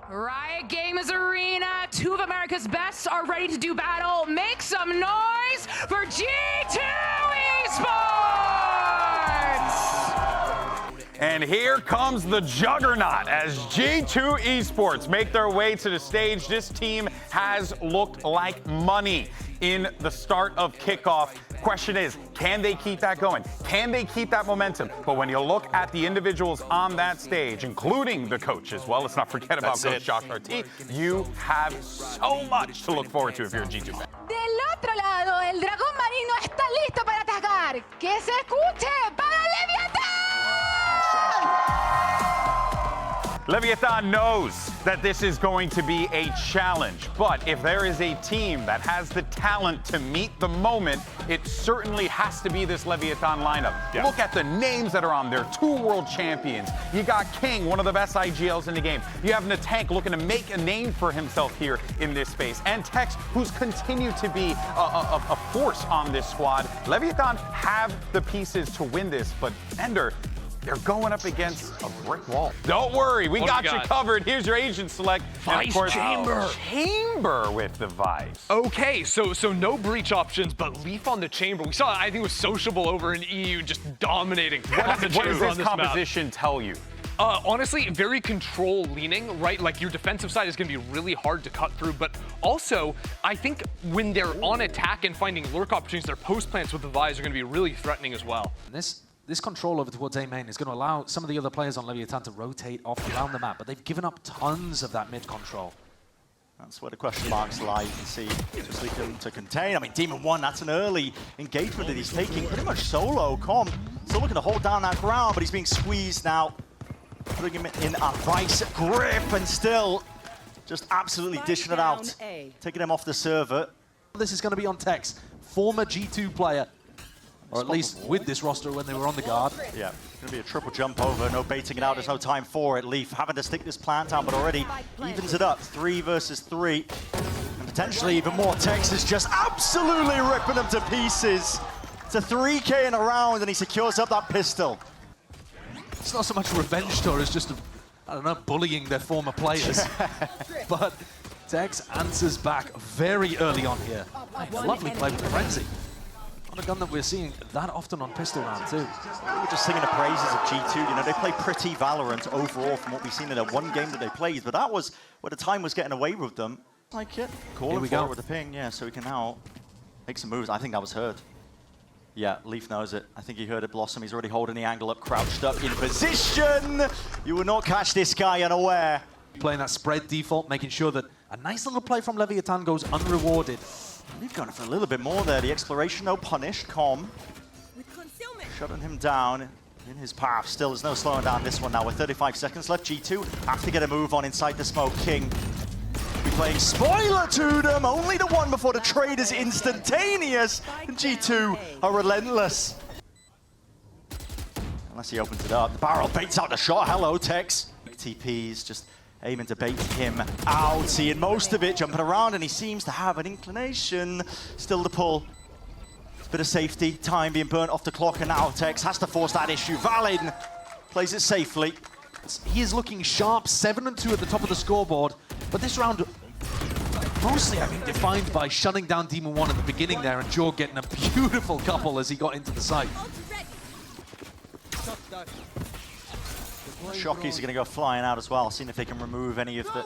Riot Games Arena, two of America's best are ready to do battle. Make some noise for G2 Esports! And here comes the juggernaut as G2 Esports make their way to the stage. This team has looked like money in the start of kickoff. Question is, can they keep that going? Can they keep that momentum? But when you look at the individuals on that stage, including the coach as well, let's not forget about Coach Josh Artie, you have so much to look forward to if you're a G2 fan. Del otro lado, el dragón marino está listo para atacar. ¡Que se escuche para Leviathan! Leviathan knows that this is going to be a challenge, but if there is a team that has the talent to meet the moment, it certainly has to be this Leviathan lineup. Yeah. Look at the names that are on there. 2 world champions. You got King, one of the best IGLs in the game. You have Natank looking to make a name for himself here in this space. And Tex, who's continued to be a force on this squad. Leviathan have the pieces to win this, but Ender, they're going up against a brick wall. Don't worry, we got you covered. Here's your agent select. Vice Chamber. Chamber with the Vice. Okay, so no breach options, but Leaf on the Chamber. We saw, I think it was Sociable over in EU just dominating. What does this composition tell you? Honestly, very control leaning, right? Like your defensive side is going to be really hard to cut through, but also I think when they're on attack and finding lurk opportunities, their post plants with the Vice are going to be really threatening as well. This control over towards A main is going to allow some of the other players on Leviathan to rotate off around the map, but they've given up tons of that mid control. That's where the question marks lie. You can see just looking to contain. I mean, Demon 1, that's an early engagement that he's taking pretty much solo. Com still looking to hold down that ground, but he's being squeezed now. Putting him in a vice grip and still just absolutely dishing it out. Taking him off the server. This is going to be on Tex, former G2 player. Or at least with this roster when they were on the guard. Yeah, it's going to be a triple jump over, no baiting it out, there's no time for it. Leaf having to stick this plant out, but already evens it up, 3 versus 3. And potentially even more. Tex is just absolutely ripping them to pieces. It's a 3K in a round, and he secures up that pistol. It's not so much revenge tour as just, I don't know, bullying their former players. But Tex answers back very early on here. A lovely play with the Frenzy. A gun that we're seeing that often on pistol round too. We're just singing the praises of G2. You know, they play pretty VALORANT overall from what we've seen in the one game that they played, but that was where the time was getting away with them. Like it. Call it for with the ping, yeah, so we can now make some moves. I think that was heard. Yeah, Leaf knows it. I think he heard it Blossom. He's already holding the angle up, crouched up in position. You will not catch this guy unaware. Playing that spread default, making sure that a nice little play from Leviathan goes unrewarded. We've gone for a little bit more there. The exploration, no punished. Com shutting him down in his path. Still, there's no slowing down this one now. With 35 seconds left, G2 have to get a move on inside the smoke. King be playing spoiler to them. Only the one before the trade is instantaneous. And G2 are relentless. Unless he opens it up. The barrel baits out the shot. Hello, Tex. TP's just aiming to bait him out, seeing most of it, jumping around, and he seems to have an inclination still to pull. A bit of safety, time being burnt off the clock, and now Tex has to force that issue. Valin plays it safely. He is looking sharp, 7-2 at the top of the scoreboard, but this round mostly, I think, defined by shutting down Demon 1 at the beginning there, and Jorg getting a beautiful couple as he got into the site. Shockeys are going to go flying out as well, seeing if they can remove any of the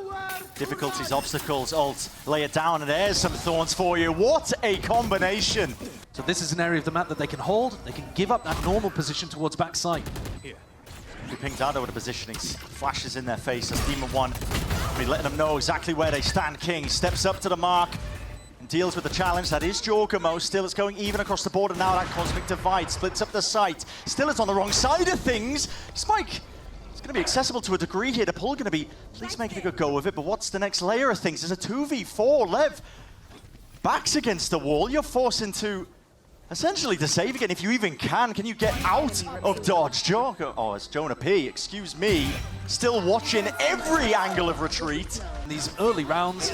difficulties, obstacles. Ult, lay it down, and there's some thorns for you. What a combination! So this is an area of the map that they can hold. They can give up that normal position towards backside. He pinged out over the positioning, flashes in their face as Demon 1. I mean, letting them know exactly where they stand. King steps up to the mark and deals with the challenge. That is Jorgamo. Still, it's going even across the border now. That Cosmic Divide splits up the site. Still, it's on the wrong side of things. Spike. It's going to be accessible to a degree here. The pull going to be at least making a good go of it, but what's the next layer of things? There's a 2v4. Lev backs against the wall. You're forced into essentially to save again, if you even can. Can you get out of dodge? Oh, it's Jonah P, excuse me. Still watching every angle of retreat. These early rounds,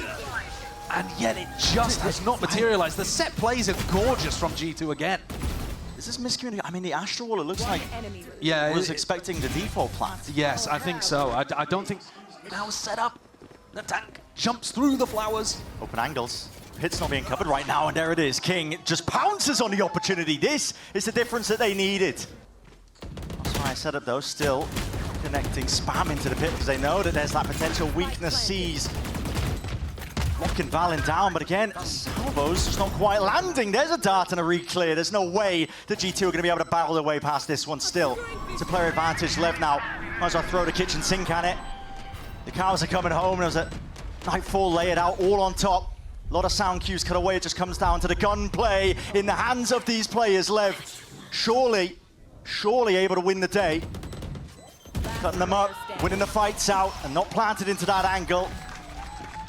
and yet it just has not materialized. The set plays are gorgeous from G2 again. Is this miscommunication? I mean, the Astral Wall, it looks like yeah, was expecting the default plant. Yes, I think so. I don't think now set up. The tank jumps through the flowers. Open angles. Hit's not being covered right now, and there it is. King just pounces on the opportunity. This is the difference that they needed. That's why I set up though, still connecting spam into the pit because they know that there's that potential weakness sees. Locking Valen down, but again, salvos just not quite landing. There's a dart and a re-clear. There's no way that G2 are going to be able to battle their way past this one still. It's a player advantage. Lev now might as well throw the kitchen sink at it. The cows are coming home. There's a Nightfall layered out all on top. A lot of sound cues cut away. It just comes down to the gunplay in the hands of these players. Lev, surely able to win the day. Cutting them up, winning the fights out, and not planted into that angle.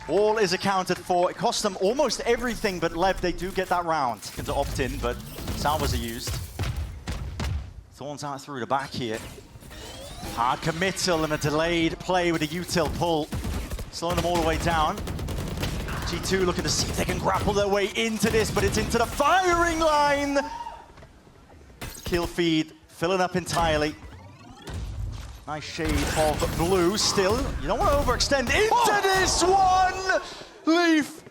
All is accounted for. It cost them almost everything, but Lev, they do get that round. Into opt-in, but salvos are used. Thorns out through the back here. Hard committal and a delayed play with a util pull. Slowing them all the way down. G2 looking to see if they can grapple their way into this, but it's into the firing line! Kill feed filling up entirely. Nice shade of blue still. You don't want to overextend into this one! Leaf,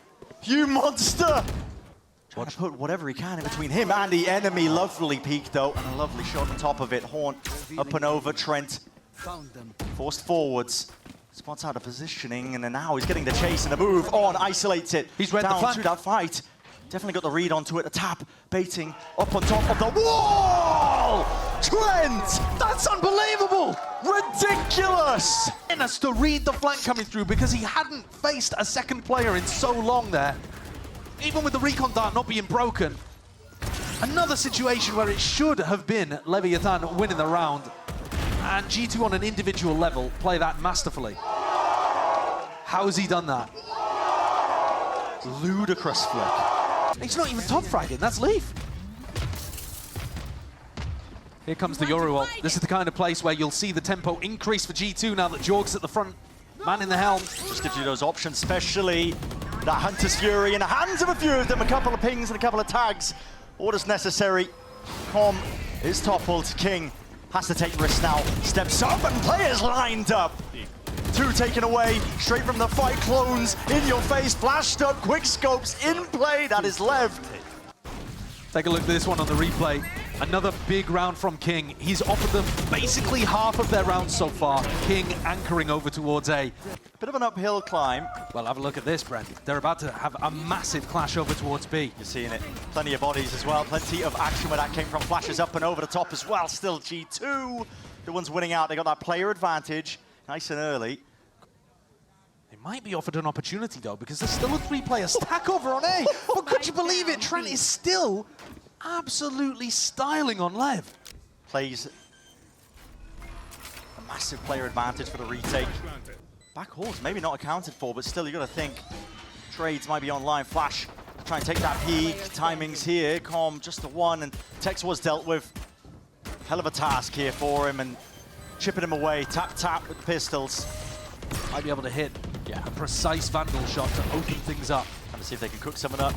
you monster! Trying to put whatever he can in between him and the enemy. Lovely peek though, and a lovely shot on top of it. Horn up and over, Trent forced forwards. Spots out of positioning, and then now he's getting the chase and the move on, isolates it. He's read down the flank. through that fight. Definitely got the read onto it, a tap, baiting up on top of the wall! Trent! That's unbelievable! Ridiculous! And has to read the flank coming through because he hadn't faced a second player in so long there. Even with the recon dart not being broken. Another situation where it should have been Leviathan winning the round. And G2 on an individual level play that masterfully. How has he done that? Ludicrous flick. He's not even top fragging, that's Leaf. Here comes the Yoru ult. This is the kind of place where you'll see the tempo increase for G2 now that Jorg's at the front. Man in the helm. Just gives you those options, especially that Hunter's Fury in the hands of a few of them. A couple of pings and a couple of tags. Orders necessary. Com is toppled. King has to take risks now. Steps up and players lined up. Two taken away, straight from the fight. Clones in your face, flashed up, quick scopes in play. That is Lev. Take a look at this one on the replay. Another big round from King. He's offered them basically half of their rounds so far. King anchoring over towards A. Bit of an uphill climb. Well, have a look at this, Brent. They're about to have a massive clash over towards B. You're seeing it. Plenty of bodies as well. Plenty of action where that came from. Flashes up and over the top as well. Still G2. The ones winning out. They got that player advantage. Nice and early. They might be offered an opportunity, though, because there's still a three-player stack over on A. But could you believe it? Trent is still absolutely styling on Lev. Plays a massive player advantage for the retake. Back horse, maybe not accounted for, but still you got to think trades might be online. Flash, try and take that peak. Timings here. Com just the one, and Tex was dealt with. Hell of a task here for him, and chipping him away. Tap, tap with the pistols. Might be able to hit a precise Vandal shot to open things up. Trying to see if they can cook someone up.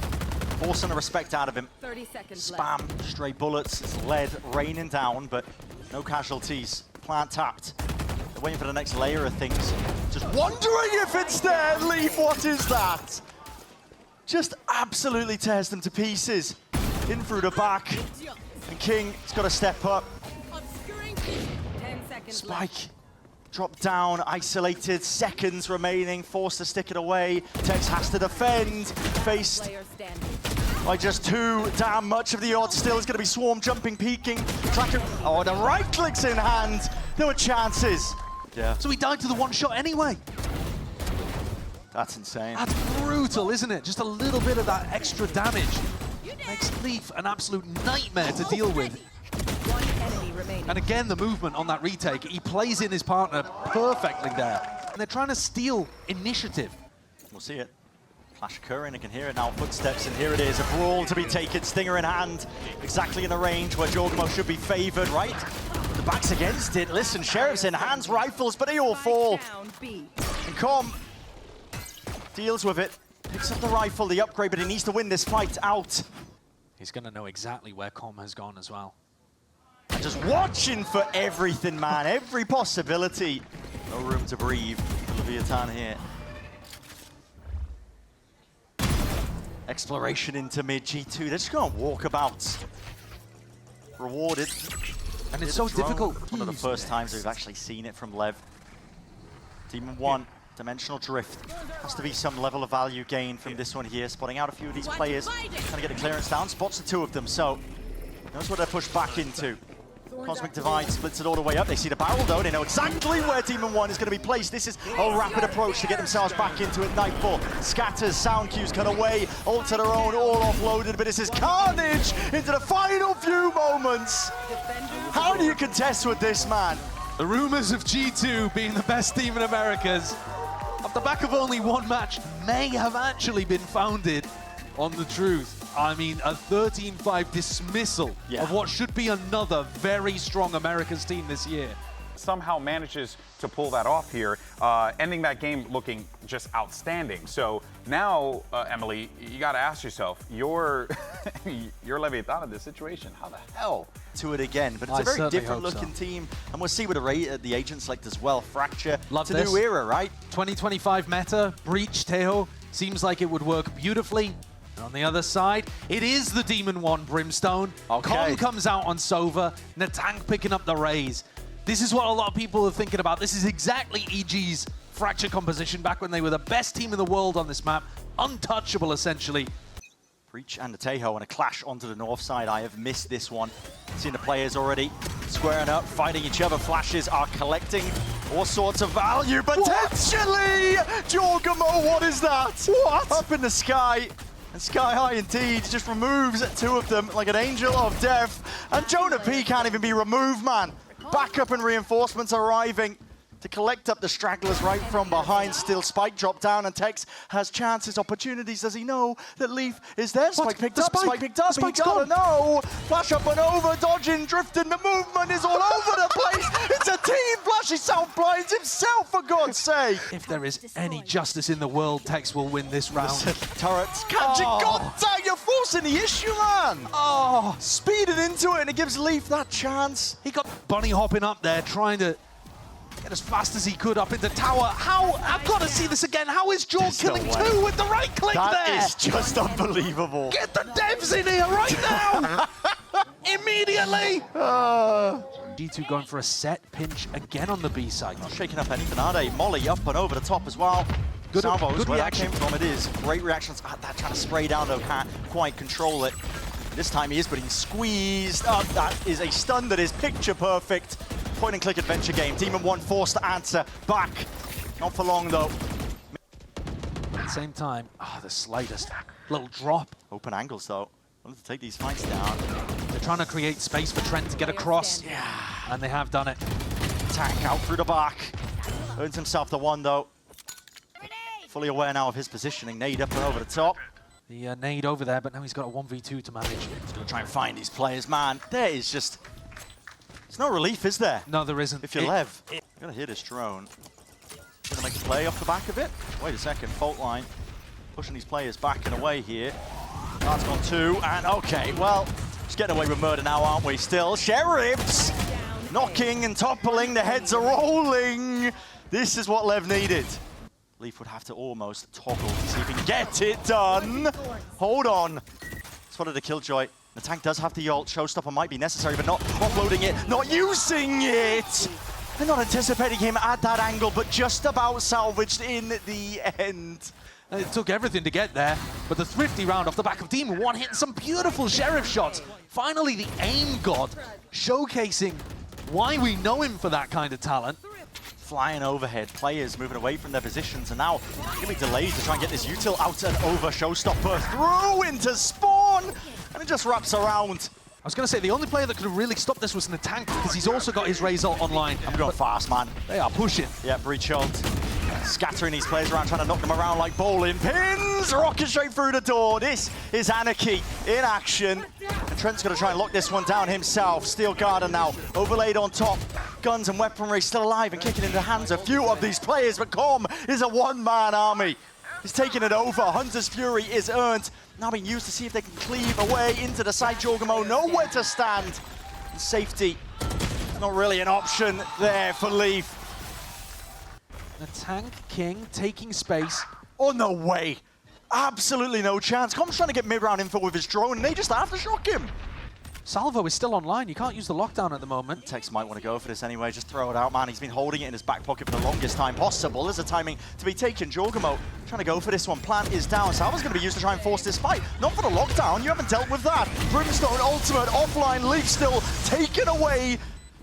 Forcing the respect out of him. 30 seconds Spam, left. stray bullets. It's lead raining down, but no casualties. Plant tapped. They're waiting for the next layer of things. Just wondering if it's there. Leaf, what is that? Just absolutely tears them to pieces. In through the back. And King has got to step up. 10 seconds Spike. Drop down, isolated, seconds remaining, forced to stick it away. Tex has to defend, faced player standing. by just too damn much of the odds. Still is going to be Swarm jumping, peeking, tracking. Oh, the right clicks in hand. There were chances. Yeah, So he died to the one shot anyway. that's insane. That's brutal, isn't it? Just a little bit of that extra damage makes Leaf an absolute nightmare to deal with. One enemy remaining. And again, the movement on that retake, he plays in his partner perfectly there. And they're trying to steal initiative. We'll see it. Flash occurring, I can hear it now, footsteps, and here it is, a brawl to be taken, Stinger in hand, exactly in the range where Jorgmo should be favored, right? The back's against it, listen, Sheriff's in hands, rifles, but they all fall. Down B. And Com deals with it, picks up the rifle, the upgrade, but he needs to win this fight out. He's going to know exactly where Com has gone as well. And just watching for everything, man, every possibility. No room to breathe, Leviathan here. Exploration into mid G2. They're just going to walk about. Rewarded. And it's so difficult. One of the first times we've actually seen it from LEV. Demon 1, Dimensional Drift. Has to be some level of value gain from this one here. Spotting out a few of these players. Trying to get the clearance down. Spots the two of them, so knows what they're pushed back into. Cosmic Divide splits it all the way up. They see the barrel though. They know exactly where Demon 1 is going to be placed. This is a rapid approach to get themselves back into it. Nightfall scatters, sound cues cut away, all to their own, all offloaded. But this is carnage into the final few moments. How do you contest with this, man? The rumors of G2 being the best team in Americas, off the back of only one match, may have actually been founded on the truth. I mean, a 13-5 dismissal of what should be another very strong Americas team this year. Somehow manages to pull that off here, ending that game looking just outstanding. So now, Emily, you got to ask yourself, you're Leviathan in this situation. How the hell? To it again, but it's a very different looking team, and we'll see what the agent select as well. Fracture, Love it's a new era, right? 2025 meta, Breach, Teho, seems like it would work beautifully. And on the other side, it is the Demon 1 Brimstone. Con comes out on Sova, Natank picking up the Raze. This is what a lot of people are thinking about. This is exactly EG's Fracture composition back when they were the best team in the world on this map. Untouchable, essentially. Breach and the Teho and a clash onto the north side. I have missed this one. Seen the players already squaring up, fighting each other. Flashes are collecting all sorts of value. Potentially! Jorgamo, what is that? What? Up in the sky. And sky high indeed, just removes two of them like an angel of death. And Jonah P can't even be removed, man. Backup and reinforcements arriving to collect up the stragglers right from behind. Still Spike dropped down, and Tex has chances, opportunities. Does he know that Leaf is there? Spike picked up, Spike picked up, he gotta know. Flash up and over, dodging, drifting, the movement is all over the place. It's a team, Flashy South blinds himself, for God's sake. If there is any justice in the world, Tex will win this round. Turrets, catching, God dang, you're forcing the issue, man. Oh, speeding into it, and it gives Leaf that chance. He got bunny hopping up there, trying to get as fast as he could up into tower. How? I've got to see this again. How is Jorg killing two with the right click there? That is just unbelievable. Get the devs in here right now! Immediately! G2 going for a set pinch again on the B side. Not shaking up anything, are they? Molly up and over the top as well. Good Salvos, where reaction. that came from, it is. Great reactions. That trying to spray down, though, can't quite control it. This time he is, but he's squeezed up. That is a stun that is picture perfect. Point and click adventure game. Demon 1 forced to answer back. Not for long, though. At the same time, the slightest little drop. Open angles, though. Wanted to take these fights down. They're trying to create space for Trent to get across. Yeah. And they have done it. Tank out through the back. Earns himself the one, though. Fully aware now of his positioning. Nade up and over the top. The nade over there, but now he's got a 1v2 to manage. He's going to try and find these players, man. There is just... There's no relief, is there? No, there isn't. If you're Lev, you're going to hear this drone. Going to make a play off the back of it. Wait a second, fault line. Pushing these players back and away here. That's gone two, and okay, well, just getting away with murder now, aren't we? Still, Sheriffs knocking and toppling, the heads are rolling. This is what Lev needed. Leaf would have to almost toggle to see if he can get it done. Hold on. Spotted the Killjoy. The tank does have the ult. Showstopper might be necessary, but not offloading it, not using it. They're not anticipating him at that angle, but just about salvaged in the end. It took everything to get there, but the thrifty round off the back of Demon 1 hitting some beautiful Sheriff shots. Finally, the aim god showcasing why we know him for that kind of talent. Flying overhead, players moving away from their positions, and now going to be delayed to try and get this util out and over. Showstopper through into spawn, and it just wraps around. I was going to say, the only player that could have really stopped this was Natank, because he's also got his Raze ult online. I'm going fast, man. They are pushing. Yeah, Breach ult. Scattering these players around, trying to knock them around like bowling pins. Rocket straight through the door. This is Anarchy in action. And Trent's going to try and lock this one down himself. Steel Garden now overlaid on top. Guns and weaponry still alive and kicking in the hands of a few of these players. But Com is a one-man army. He's taking it over. Hunter's Fury is earned. Now being used to see if they can cleave away into the side. Jorgamo nowhere to stand. And safety, not really an option there for Leaf. The Tank King taking space. Oh, no way. Absolutely no chance. Com's trying to get mid-round info with his drone, and they just aftershock him. Salvo is still online. You can't use the lockdown at the moment. Tex might want to go for this anyway. Just throw it out, man. He's been holding it in his back pocket for the longest time possible. There's a timing to be taken. Jorgamo trying to go for this one. Plant is down. Salvo's going to be used to try and force this fight. Not for the lockdown. You haven't dealt with that. Brimstone ultimate offline. Leaf still taken away.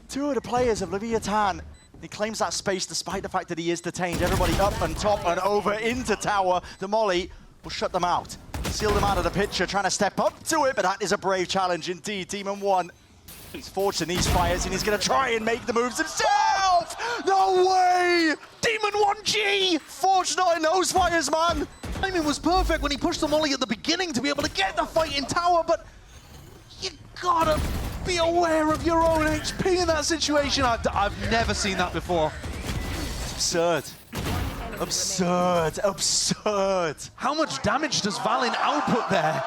Two of the players of Leviathan. He claims that space despite the fact that he is detained. Everybody up and top and over into tower. The molly will shut them out. Seal them out of the picture, trying to step up to it, but that is a brave challenge indeed. Demon 1, he's forged in these fires, and he's going to try and make the moves himself! No way! Demon 1G! Forged not in those fires, man! Timing was perfect when he pushed the molly at the beginning to be able to get the fight in tower, but you gotta be aware of your own HP in that situation. I've never seen that before. It's absurd. Absurd, absurd. How much damage does Valin output there?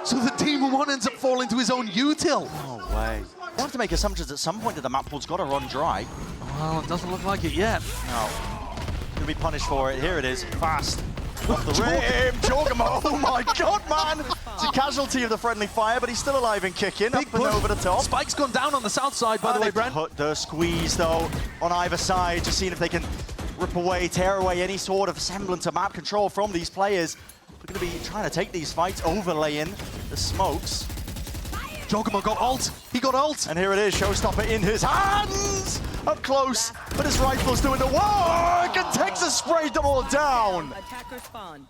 So the Demon 1 ends up falling to his own util. No way. I have to make assumptions at some point that the map pool's got to run dry. Well, it doesn't look like it yet. No. Gonna be punished for it. Here it is. Fast. Off the rim. Jorgamo. Oh my god, man. It's a casualty of the friendly fire, but he's still alive and kicking. Up and over the top. Spike's gone down on the south side, by the way, Brent. Put the squeeze, though, on either side. Just seeing if they can rip away, tear away any sort of semblance of map control from these players. We're going to be trying to take these fights, overlaying the smokes. Jorgamo got ult. He got ult. And here it is, Showstopper in his hands! Up close, but his rifle's doing the work! And Texas sprayed them all down! Attacker spawn.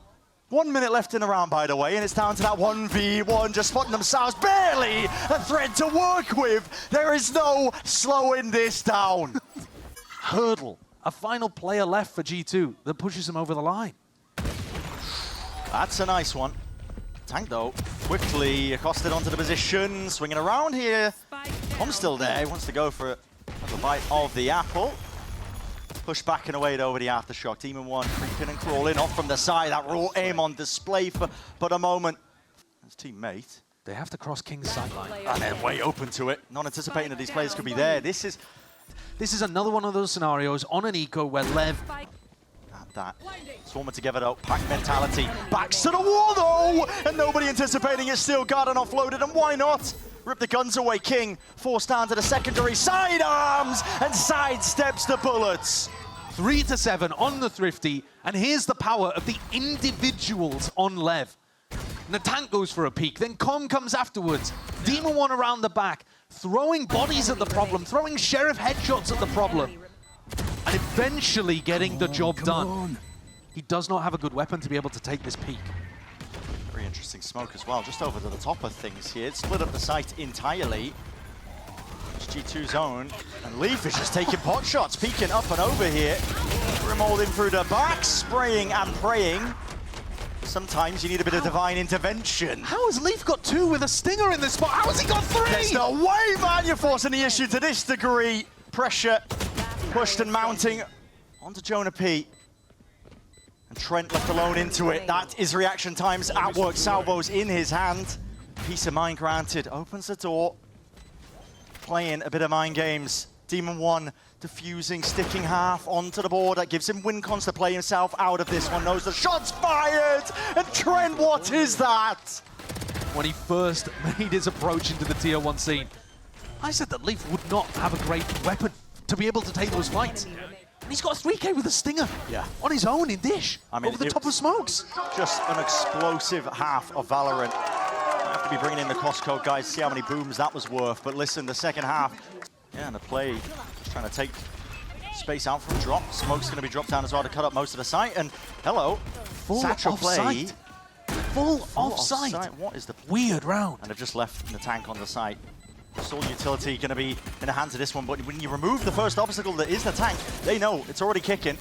1 minute left in the round, by the way, and it's down to that 1v1, just spotting themselves barely a threat to work with. There is no slowing this down. Hurdle. A final player left for G2 that pushes him over the line. That's a nice one. Tank, though, quickly accosted onto the position, swinging around here. Tom's still there. He wants to go for a bite of the apple. Push back and away over the aftershock. Demon 1 creeping and crawling off from the side. That raw aim on display for but a moment. His teammate. They have to cross King's sideline. And they're way open to it. Not anticipating that these players could be there. This is another one of those scenarios on an eco where Lev... That. Swarming together though, pack mentality. Backs to the wall though! And nobody anticipating it, still got and offloaded, and why not? Rip the guns away, King. Forced down to the secondary sidearms and sidesteps the bullets. 3-7 on the Thrifty, and here's the power of the individuals on Lev. And the tank goes for a peek, then Com comes afterwards. Demon 1 around the back, throwing bodies at the problem, throwing Sheriff headshots at the problem. And eventually getting the job done. He does not have a good weapon to be able to take this peak. Very interesting smoke as well, just over to the top of things here. It split up the site entirely. It's G2 zone, and Leaf is just taking pot shots, peeking up and over here. Grimold in through the back, spraying and praying. Sometimes you need a bit of divine intervention. How has Leaf got 2 with a stinger in this spot? How has he got 3? There's no way, man, you're forcing the issue to this degree. Pressure pushed and mounting onto Jonah P. And Trent left alone into it. That is reaction times at work. Salvo's in his hand. Peace of mind granted. Opens the door. Playing a bit of mind games. Demon 1 diffusing, sticking half onto the board. That gives him win cons to play himself out of this one. Knows the shot's fired. And Trent, what is that? When he first made his approach into the tier 1 scene, I said that Leaf would not have a great weapon to be able to take those fights. And he's got a 3K with a stinger on his own in Dish, over the top of smokes. Just an explosive half of VALORANT. I have to be bringing in the cost code, guys, see how many booms that was worth. But listen, the second half, and the play, just trying to take space out from drop. Smoke's going to be dropped down as well to cut up most of the site. And hello, Satchel play. Full offside. What is the weird round? And they've just left the tank on the site. Soul utility going to be in the hands of this one, but when you remove the first obstacle that is the tank, they know it's already kicking.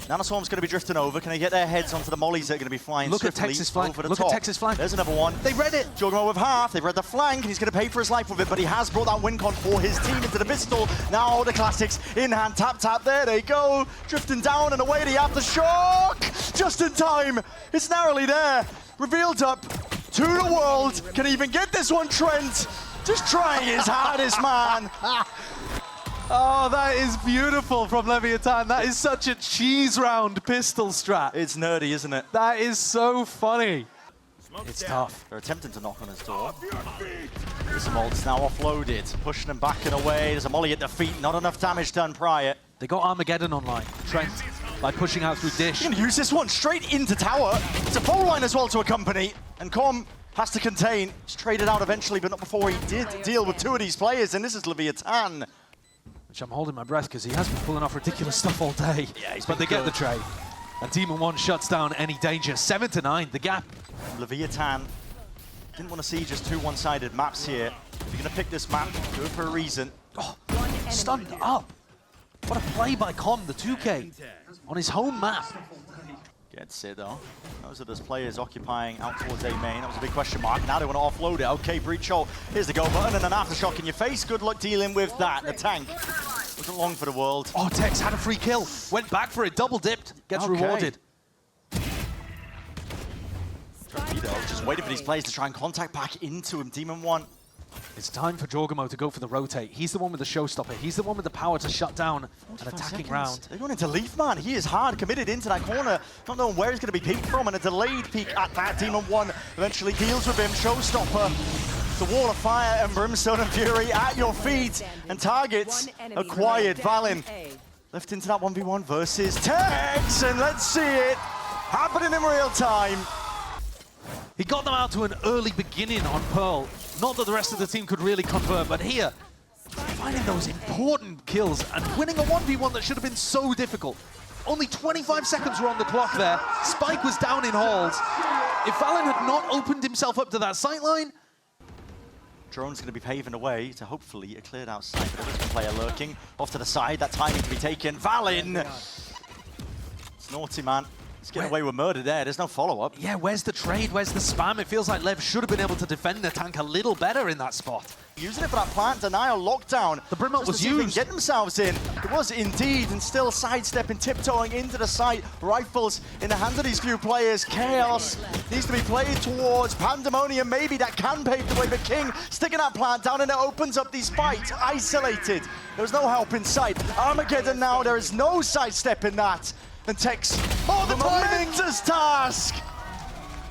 Nanoswarm's going to be drifting over. Can they get their heads onto the mollies that are going to be flying Look at swiftly Texas flank. over the Look top? at Texas flank. There's another one. They read it. Jorgamo with half. They've read the flank, and he's going to pay for his life with it, but he has brought that win con for his team into the pistol. Now the classics in hand. Tap, tap. There they go. Drifting down and away the aftershock. Just in time. It's narrowly there. Revealed up to the world. Can he even get this one, Trent? Just trying his hardest, man. Oh, that is beautiful from Leviathan. That is such a cheese round pistol strat. It's nerdy, isn't it? That is so funny. It's tough. They're attempting to knock on his door. Ismolt's now offloaded, pushing him back and away. There's a molly at the feet, not enough damage done prior. They got Armageddon online. Trent, by pushing out through Dish. He's going to use this one straight into tower. It's a full line as well to accompany. And Com has to contain. He's traded out eventually, but not before he did deal with two of these players. And this is Leviathan. Which I'm holding my breath because he has been pulling off ridiculous stuff all day. Yeah, he's but they get the trade. And Demon 1 shuts down any danger. 7-9, the gap. Leviathan didn't want to see just two one-sided maps here. If you're going to pick this map, do it for a reason. Oh, stunned up. What a play by Com, the 2K, on his home map. Gets it though. Those are those players occupying out towards A main. That was a big question mark. Now they want to offload it. Okay, Breach Hole. Here's the go button and an aftershock in your face. Good luck dealing with that. The tank wasn't long for the world. Oh, Tex had a free kill. Went back for it, double dipped. Gets rewarded. Just waiting for these players to try and contact back into him. Demon 1. It's time for Jorgamo to go for the rotate. He's the one with the showstopper. He's the one with the power to shut down an attacking round. They're going into Leaf, man. He is hard committed into that corner. Not knowing where he's going to be peeked from, and a delayed peek at that. Demon 1 eventually deals with him. Showstopper. The wall of fire and brimstone and fury at your feet. And targets acquired. Valen left into that 1v1 versus Tex. And let's see it happening in real time. He got them out to an early beginning on Pearl. Not that the rest of the team could really convert, but here, finding those important kills and winning a 1v1 that should have been so difficult. Only 25 seconds were on the clock there. Spike was down in halls. If Valen had not opened himself up to that sightline, Drone's going to be paving the way to hopefully a cleared out site. But there's a player lurking off to the side. That timing to be taken. Valen! It's naughty, man. He's getting away with murder there. There's no follow-up. Yeah, where's the trade? Where's the spam? It feels like Lev should have been able to defend the tank a little better in that spot. Using it for that plant denial lockdown. The Brimlock was used. Get themselves in. It was indeed, and still sidestepping, tiptoeing into the site. Rifles in the hands of these few players. Chaos needs to be played towards. Pandemonium maybe that can pave the way, but King sticking that plant down and it opens up these fights. Isolated. There was no help in sight. Armageddon now, there is no sidestepping that. And Tex, oh, the momentous task!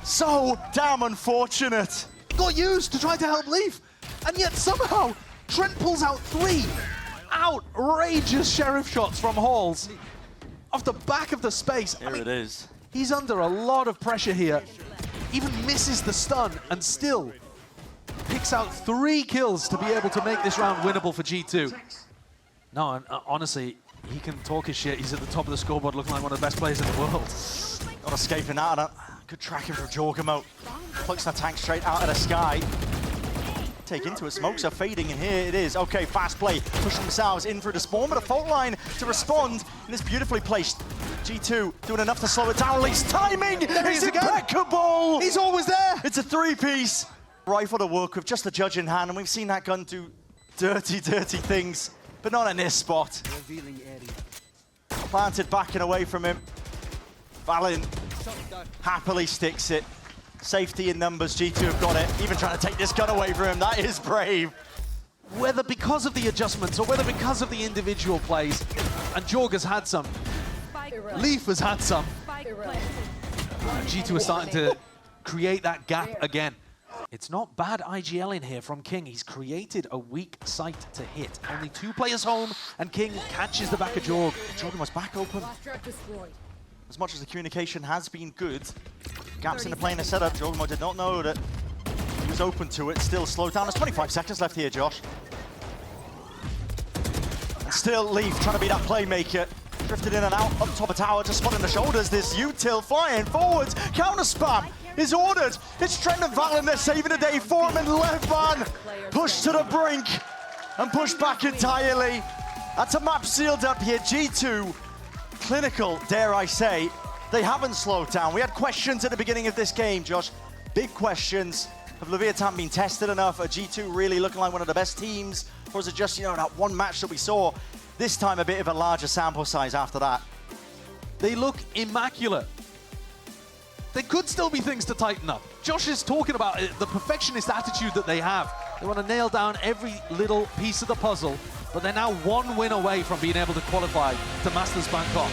So damn unfortunate. Got used to try to help Leaf, and yet somehow Trent pulls out 3 outrageous sheriff shots from Halls off the back of the space. Here it is. He's under a lot of pressure here. Even misses the stun and still picks out 3 kills to be able to make this round winnable for G2. No, and honestly, he can talk his shit. He's at the top of the scoreboard looking like one of the best players in the world. Not escaping that. Good tracking from Jorgamo. Plucks the tank straight out of the sky. Take into it. Smokes are fading, and here it is. Okay, fast play. Pushing themselves in through the spawn, but a fault line to respond. And it's beautifully placed. G2 doing enough to slow it down. Lee's timing is impeccable. He's always there. It's a 3-piece. Rifle to work with, just the judge in hand, and we've seen that gun do dirty, dirty things. But not in this spot. Planted back and away from him. Valen happily sticks it. Safety in numbers, G2 have got it. Even trying to take this gun away from him, that is brave. Whether because of the adjustments or whether because of the individual plays, and Jorg has had some, Leaf has had some. G2 are starting to create that gap again. It's not bad IGL in here from King. He's created a weak site to hit. Only 2 players home, and King catches the back of Jorg. Jordan was back open. As much as the communication has been good, gaps in the planar setup, Jordan did not know that he was open to it. Still slowed down. There's 25 seconds left here, Josh. And still Leaf trying to be that playmaker. Drifted in and out, up top of tower, just spotting the shoulders. This util flying forwards. Counter spam is ordered. It's Trent and Valen, they're saving the day for him, and Levman pushed to the brink and pushed back entirely. That's a map sealed up here. G2, clinical, dare I say. They haven't slowed down. We had questions at the beginning of this game, Josh. Big questions. Have Leviathan been tested enough? Are G2 really looking like one of the best teams? Or is it just, you know, that one match that we saw? This time a bit of a larger sample size after that. They look immaculate. There could still be things to tighten up. Josh is talking about it, the perfectionist attitude that they have. They want to nail down every little piece of the puzzle but they're now one win away from being able to qualify to Masters Bangkok.